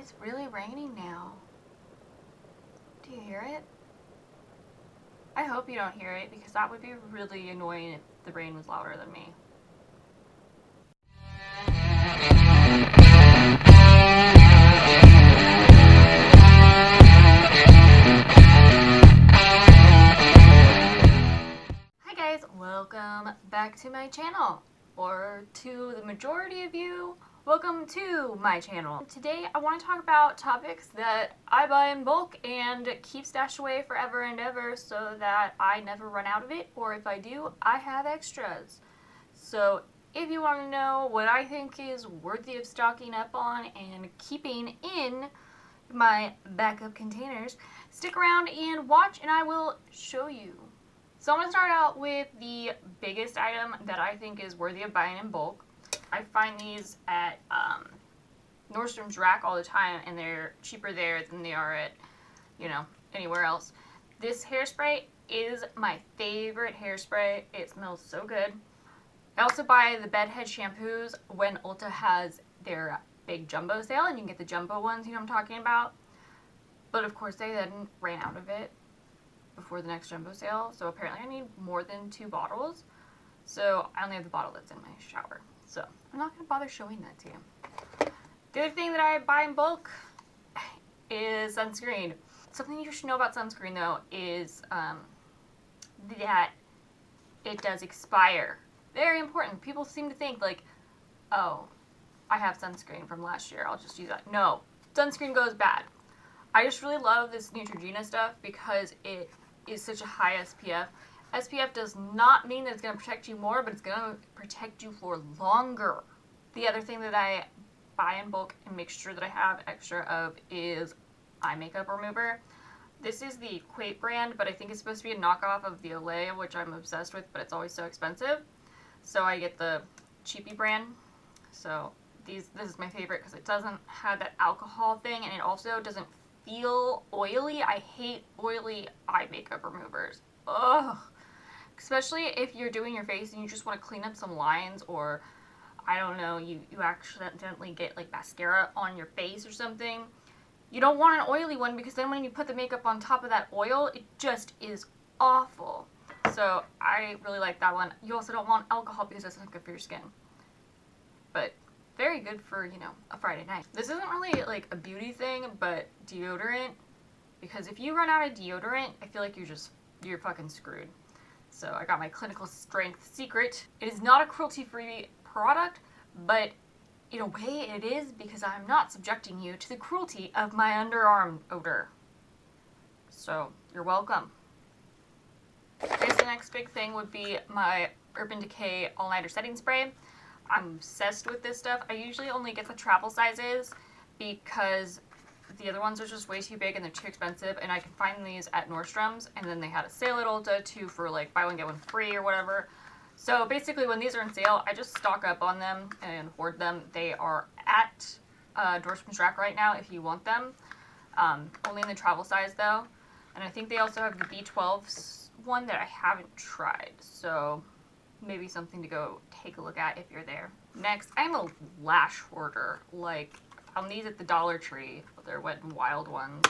It's really raining now. Do you hear it? I hope you don't hear it because that would be really annoying if the rain was louder than me. Hi guys, welcome back to my channel. Or to the majority of you, welcome to my channel. Today I want to talk about topics that I buy in bulk and keep stashed away forever and ever so that I never run out of it, or if I do, I have extras. So if you want to know what I think is worthy of stocking up on and keeping in my backup containers, stick around and watch and I will show you. So I'm going to start out with the biggest item that I think is worthy of buying in bulk. I find these at Nordstrom's Rack all the time, and they're cheaper there than they are at, you know, anywhere else. This hairspray is my favorite hairspray. It smells so good. I also buy the bedhead shampoos when Ulta has their big jumbo sale, and you can get the jumbo ones, you know what I'm talking about. But of course they then ran out of it before the next jumbo sale, so apparently I need more than 2 bottles. So I only have the bottle that's in my shower, so I'm not going to bother showing that to you. The other thing that I buy in bulk is sunscreen. Something you should know about sunscreen though is that it does expire. Very important. People seem to think like, oh, I have sunscreen from last year, I'll just use that. No, sunscreen goes bad. I just really love this Neutrogena stuff because it is such a high SPF. SPF does not mean that it's going to protect you more, but it's going to protect you for longer. The other thing that I buy in bulk and make sure that I have extra of is eye makeup remover. This is the Equate brand, but I think it's supposed to be a knockoff of the Olay, which I'm obsessed with, but it's always so expensive. So I get the cheapy brand. So this is my favorite because it doesn't have that alcohol thing, and it also doesn't feel oily. I hate oily eye makeup removers. Ugh. Especially if you're doing your face and you just want to clean up some lines, or I don't know, you accidentally get like mascara on your face or something. You don't want an oily one because then when you put the makeup on top of that oil, it just is awful. So I really like that one. You also don't want alcohol because that's not good for your skin. But very good for, you know, a Friday night. This isn't really like a beauty thing, but deodorant. Because if you run out of deodorant, I feel like you're fucking screwed. So I got my Clinical Strength Secret. It is not a cruelty-free product, but in a way it is because I'm not subjecting you to the cruelty of my underarm odor. So you're welcome. I guess the next big thing would be my Urban Decay All-Nighter Setting Spray. I'm obsessed with this stuff. I usually only get the travel sizes because the other ones are just way too big and they're too expensive, and I can find these at Nordstrom's, and then they had a sale at Ulta too for like buy one get one free or whatever. So basically when these are in sale, I just stock up on them and hoard them. They are at Nordstrom's Rack right now if you want them. Only in the travel size though. And I think they also have the B12 one that I haven't tried. So maybe something to go take a look at if you're there. Next, I'm a lash hoarder. Like, on these at the Dollar Tree, they're Wet n Wild ones.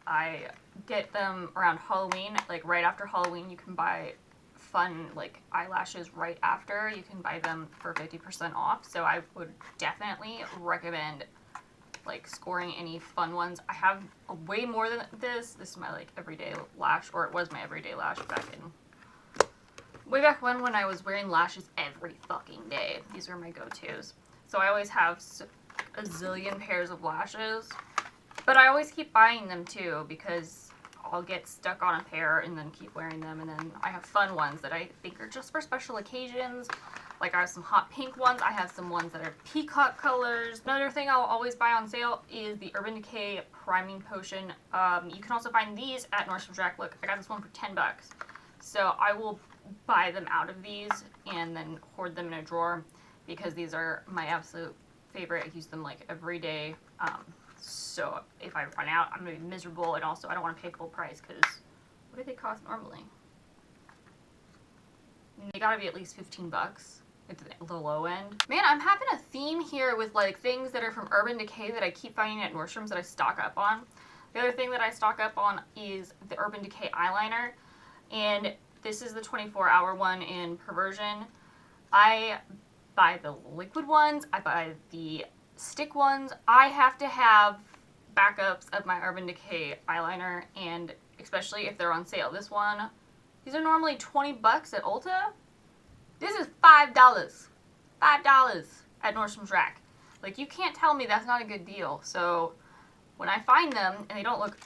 I get them around Halloween. Like, right after Halloween, you can buy fun, like, eyelashes right after. You can buy them for 50% off. So I would definitely recommend, like, scoring any fun ones. I have way more than this. This is my, like, everyday lash, or it was my everyday lash way back when I was wearing lashes every fucking day. These were my go-tos. So I always have a zillion pairs of lashes. But I always keep buying them too because I'll get stuck on a pair and then keep wearing them. And then I have fun ones that I think are just for special occasions. Like I have some hot pink ones. I have some ones that are peacock colors. Another thing I'll always buy on sale is the Urban Decay Priming Potion. You can also find these at Nordstrom's Rack. Look, I got this one for 10 bucks. So I will buy them out of these and then hoard them in a drawer because these are my absolute favorite. I use them like every day. So if I run out, I'm going to be miserable, and also I don't want to pay full price because what do they cost normally? They gotta be at least 15 bucks at the low end. Man, I'm having a theme here with like things that are from Urban Decay that I keep finding at Nordstrom's that I stock up on. The other thing that I stock up on is the Urban Decay eyeliner, and this is the 24-hour one in Perversion. I buy the liquid ones, I buy the stick ones. I have to have backups of my Urban Decay eyeliner, and especially if they're on sale. This one, these are normally 20 bucks at Ulta. This is $5. $5 at Nordstrom's Rack. Like, you can't tell me that's not a good deal. So when I find them and they don't look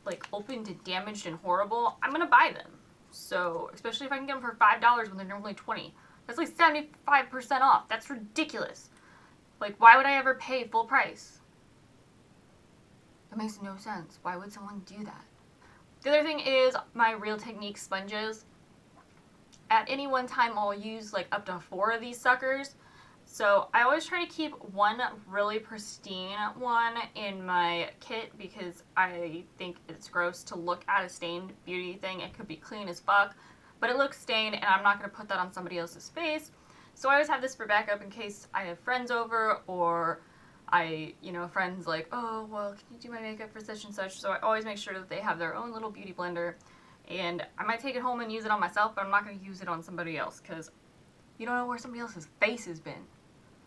like opened and damaged and horrible, I'm gonna buy them. So especially if I can get them for $5 when they're normally 20. That's like 75% off. That's ridiculous. Like, why would I ever pay full price? That makes no sense. Why would someone do that? The other thing is my Real Technique sponges. At any one time, I'll use like up to 4 of these suckers. So I always try to keep one really pristine one in my kit because I think it's gross to look at a stained beauty thing. It could be clean as fuck, but it looks stained and I'm not going to put that on somebody else's face. So I always have this for backup in case I have friends over, or friends like, oh, well, can you do my makeup for such and such? So I always make sure that they have their own little beauty blender. And I might take it home and use it on myself, but I'm not going to use it on somebody else because you don't know where somebody else's face has been.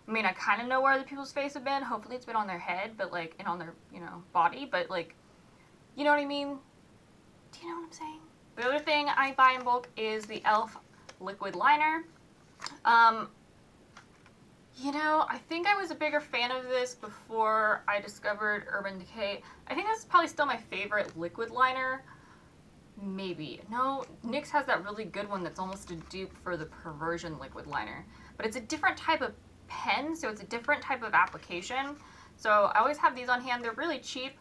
I mean, I kind of know where other people's face have been. Hopefully it's been on their head, but like, and on their, body, but like, you know what I mean? Do you know what I'm saying? The other thing I buy in bulk is the e.l.f. liquid liner. I think I was a bigger fan of this before I discovered Urban Decay. I think that's probably still my favorite liquid liner. Maybe. No, NYX has that really good one that's almost a dupe for the Perversion liquid liner. But it's a different type of pen, so it's a different type of application. So I always have these on hand. They're really cheap,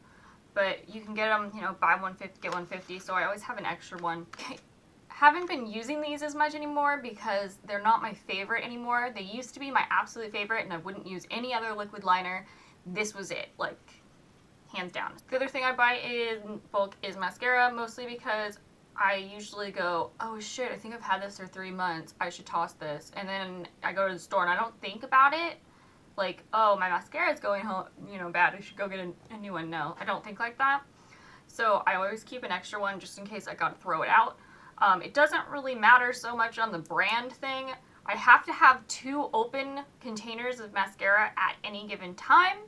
but you can get them, buy one get 150. So I always have an extra one. Haven't been using these as much anymore because they're not my favorite anymore. They used to be my absolute favorite, and I wouldn't use any other liquid liner. This was it, like, hands down. The other thing I buy in bulk is mascara, mostly because I usually go, oh shit, I think I've had this for 3 months. I should toss this. And then I go to the store and I don't think about it. Like, oh, my mascara is going home, bad. I should go get a new one. No, I don't think like that. So I always keep an extra one just in case I gotta throw it out. It doesn't really matter so much on the brand thing. I have to have 2 open containers of mascara at any given time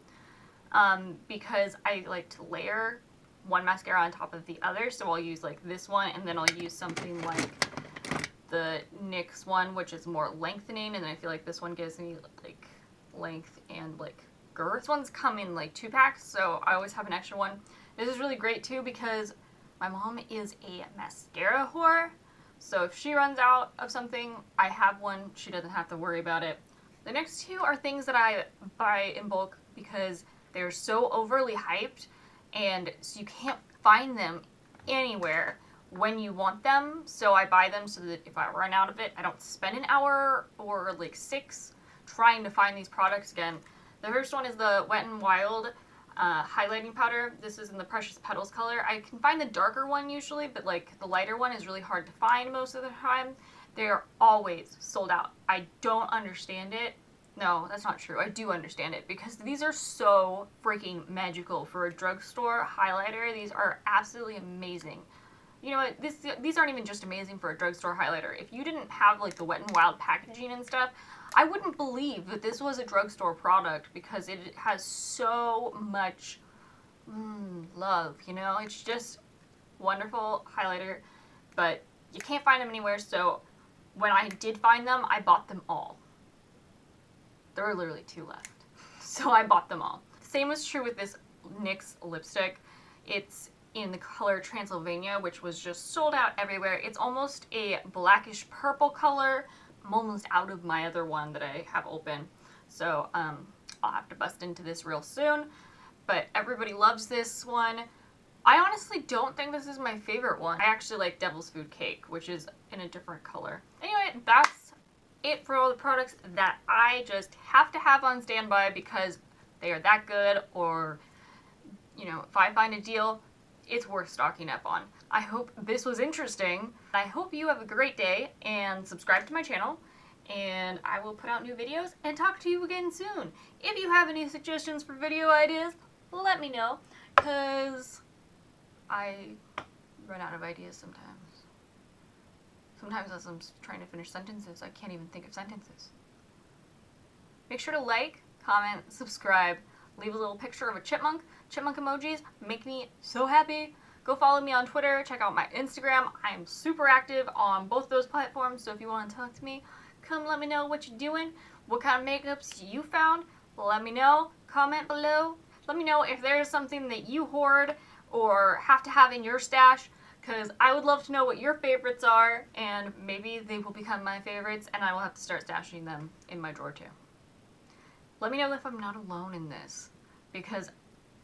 because I like to layer one mascara on top of the other. So I'll use like this one, and then I'll use something like the NYX one, which is more lengthening, and then I feel like this one gives me like length and like girth. This ones come in like 2 packs, so I always have an extra one. This is really great too because my mom is a mascara whore, so if she runs out of something, I have one. She doesn't have to worry about it. The next 2 are things that I buy in bulk because they're so overly hyped, and so you can't find them anywhere when you want them. So I buy them so that if I run out of it, I don't spend an hour or like 6 trying to find these products again. The first one is the Wet n Wild highlighting powder. This is in the Precious Petals color. I can find the darker one usually, but like the lighter one is really hard to find most of the time. They are always sold out. I don't understand it. No, that's not true. I do understand it because these are so freaking magical for a drugstore highlighter. These are absolutely amazing. You know what? These aren't even just amazing for a drugstore highlighter. If you didn't have like the Wet n Wild packaging and stuff, I wouldn't believe that this was a drugstore product because it has so much love, It's just wonderful highlighter, but you can't find them anywhere, so when I did find them, I bought them all. There were literally 2 left, so I bought them all. Same was true with this NYX lipstick. It's in the color Transylvania, which was just sold out everywhere. It's almost a blackish purple color. I'm almost out of my other one that I have open, so I'll have to bust into this real soon, but everybody loves this one. I honestly don't think this is my favorite one. I actually like Devil's Food Cake, which is in a different color. Anyway, that's it for all the products that I just have to have on standby because they are that good, or if I find a deal, it's worth stocking up on. I hope this was interesting. I hope you have a great day, and subscribe to my channel, and I will put out new videos and talk to you again soon. If you have any suggestions for video ideas, let me know, because I run out of ideas sometimes. Sometimes as I'm trying to finish sentences, I can't even think of sentences. Make sure to like, comment, subscribe, leave a little picture of a chipmunk. Chipmunk emojis make me so happy. Go follow me on Twitter, check out my Instagram. I am super active on both those platforms, so if you want to talk to me, come let me know what you're doing, what kind of makeups you found. Let me know, comment below. Let me know if there's something that you hoard or have to have in your stash, because I would love to know what your favorites are, and maybe they will become my favorites, and I will have to start stashing them in my drawer too. Let me know if I'm not alone in this, because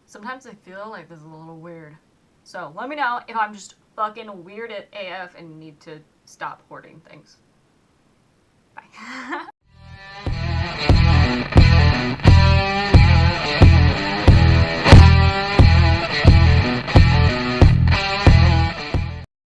sometimes I feel like this is a little weird. So let me know if I'm just fucking weird at AF and need to stop hoarding things. Bye.